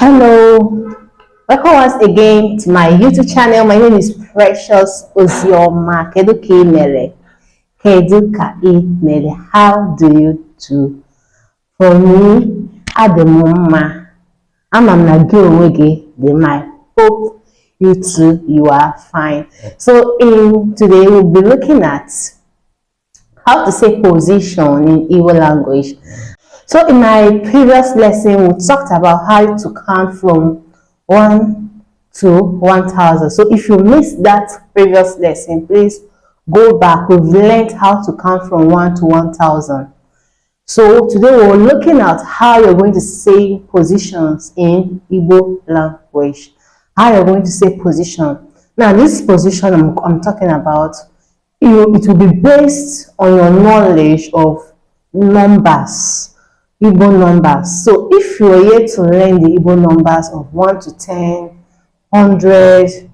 Hello, welcome once again to my YouTube channel. My name is Precious Ozioma. Kedu ka imere? Kedu ka imere? How do you do? For me, adị m mma. Ama m na gị onwe gị dị mma. Hope you too, you are fine. So today we'll be looking at how to say position in Igbo language. So in my previous lesson, we talked about how to count from 1 to 1,000. So if you missed that previous lesson, please go back. We've learned how to count from 1 to 1,000. So today we're looking at how you're going to say positions in Igbo language. How you're going to say position. Now this position I'm talking about, it will be based on your knowledge of numbers. Igbo numbers. So if you are here to learn the Igbo numbers of 1 to 10, 100,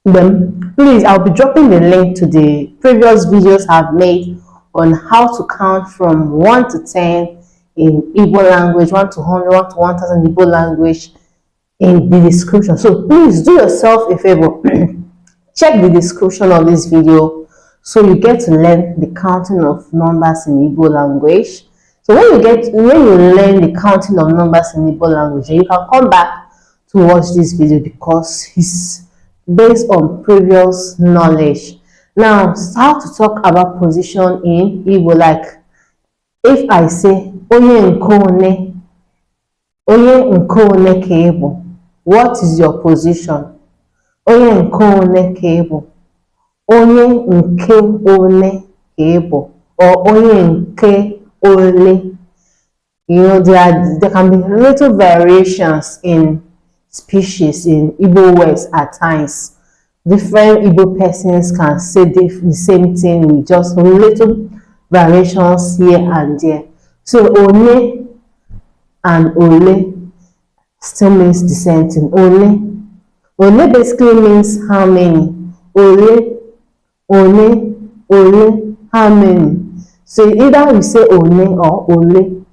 then please, I'll be dropping the link to the previous videos I've made on how to count from 1 to 10 in Igbo language, 1 to 100, 1 to 1,000 Igbo language in the description. So please do yourself a favor, check the description of this video so you get to learn the counting of numbers in Igbo language. So when you learn the counting of numbers in Igbo language, you can come back to watch this video because it's based on previous knowledge. Now, how to talk about position in Igbo, like if I say onye nkone kebo, what is your position? Onye nkone kebo, onye nke one kebo, or onye nke ole. You know, there can be little variations in species in Igbo words at times. Different Igbo persons can say the same thing with just little variations here and there. So one and ole still means the same thing. Ole basically means how many. Ole, how many. So either you say one or ole.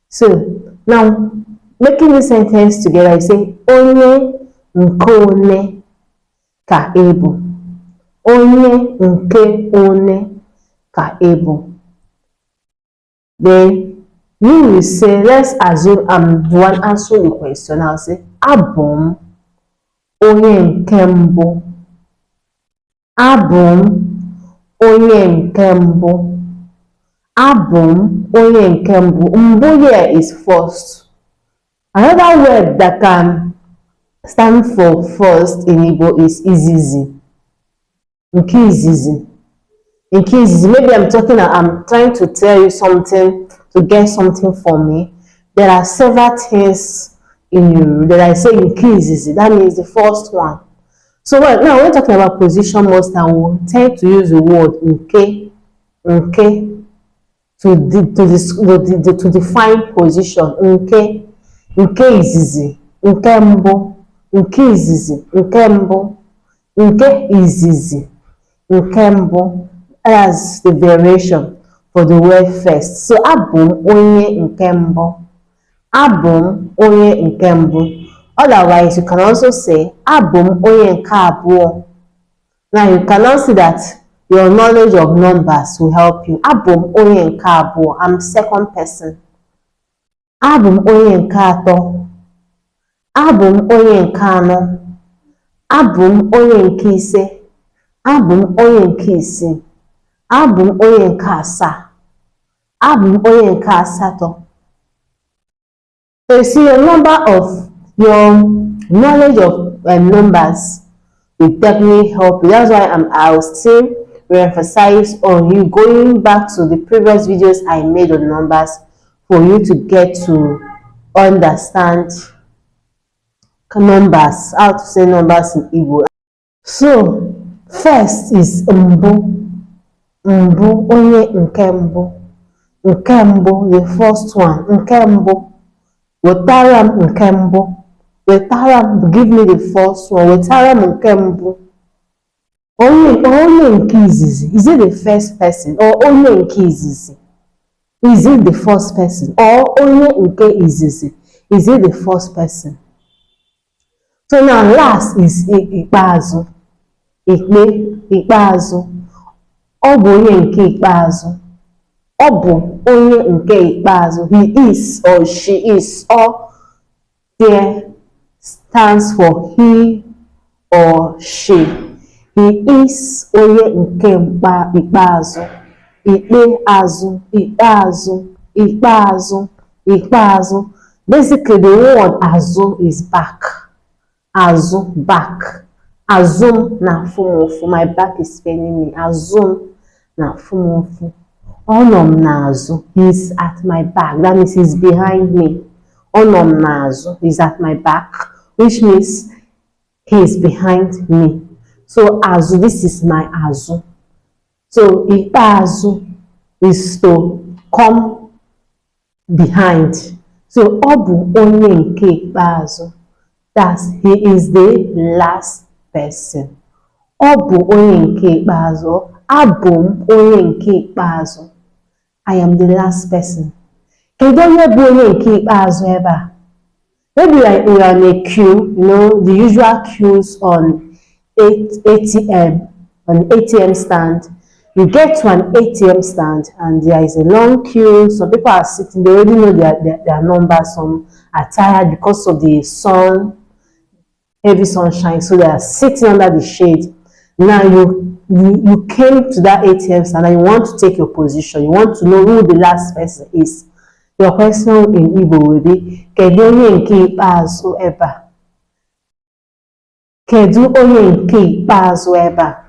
So now making this sentence together, you say onye nke ka ebu. Onye nke one ka ebu. Then you will say, let's assume I'm the one answering the question. I'll say abum onye nke mbụ. Abum onye nke mbụ. Abum onye nke mbụ. Mbụ here is first. Another word that can stand for first in Igbo is izizi. Nke izizi. Nke izizi. Maybe I'm trying to tell you something to get something from me. There are several things in you that I say nke izizi. That means the first one. So now when we're talking about position, most time we tend to use the word nke to define position. Nke izizi, nke mbụ, nke izizi, nke mbụ, nke izizi, nke mbụ. That's the variation for the word first. So abum onye nke mbụ. Abum onye nke mbụ. Otherwise, you can also say abum onye nke abụọ. Now you can also see that your knowledge of numbers will help you. Abum onye nke abụọ. I'm second person. Abum onye nke atọ. Abum onye nke anọ. Abum onye nke ise. Abum onye nke isii. Abum onye nke asaa. Abum onye nke asatọ. So you see, your knowledge of numbers will definitely help you. That's why I'll still re-emphasize on you going back to the previous videos I made on numbers for you to get to understand numbers, how to say numbers in Igbo. So first is mbụ. Mbụ onye nke mbụ. Nke mbụ, the first one. Nke mbụ. Wetara m nke mbụ. Wetara m, give me the first one. Wetara m nke mbụ. Onye nke izizi. Is it the first person or onye nke izizi? Is it the first person or onye nke izizi? Is it the first person? So now last is ikpeazụ. Ikpeazụ. Ọ bụ onye nke ikpeazụ. Ọ bụ onye nke ikpeazụ. He is or she is. Or there stands for he or she. He is onye nke ikpeazụ. Ikpeazụ. Basically, the word azụ is back. Azụ, back. Azum na fumofu. My back is paining me. Azum na fumofu. Onom nazu. He's at my back. That means he's behind me. Onom nazu. He's at my back, which means he's behind me. So azu. This is my azu. So ikpeazụ is to come behind. So ọ bụ onye nke ikpeazụ. That's he is the last person. Ọ bụ onye nke ikpeazụ. Abụ m onye nke ikpeazụ. I am the last person. Kedu onye bụ onye nke ikpeazụ ebe a? Maybe we are in a queue, you know, the usual queues on ATM, an ATM stand. You get to an ATM stand and there is a long queue. Some people are sitting, they already know their numbers. Some are tired because of the sun, heavy sunshine, so they are sitting under the shade. Now you came to that ATM stand and you want to take your position. You want to know who the last person is. Your question in Igbo will be kedu onye nke ikpeazụ ebe a? Kedu onye nke ikpeazụ ebe a?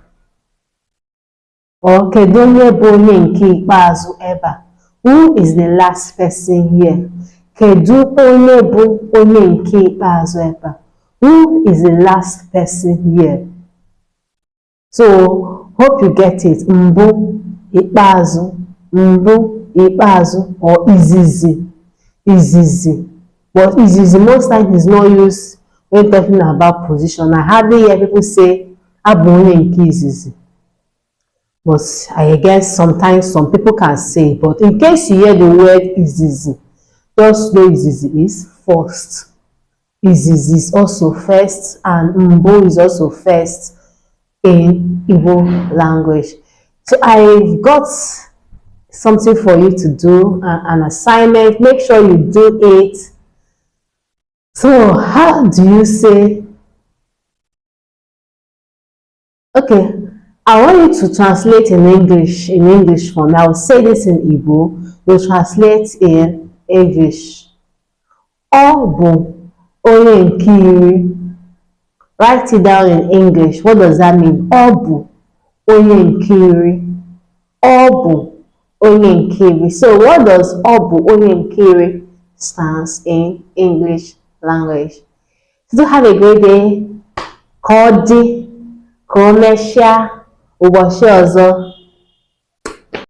Or kedu onye bụ onye nke ikpeazụ ebe a? Who is the last person here? Kedu onye bụ onye nke ikpeazụ ebe a? Who is the last person here? So, hope you get it. Mbụ, ikpeazụ, mbụ, ikpeazụ, or izizi. But izizi most times is not used when talking about position. I hardly hear people say abụ onye nke izizi. But I guess sometimes some people can say, but in case you hear the word izizi, just know izizi is first. Izizi is also first, and mbo is also first in Igbo language. So I've got something for you to do, an assignment. Make sure you do it. So how do you say, okay, I want you to translate in English for me. I will say this in Igbo, you'll translate in English. Ọ bụ onye nke iri. Write it down in English. What does that mean? Ọ bụ onye nke iri. Ọ bụ onye nke iri. So what does ọ bụ onye nke iri stands in English language? So have a great day. Ka ọ dị, ka o mesịa, ụbọchị ọzọ.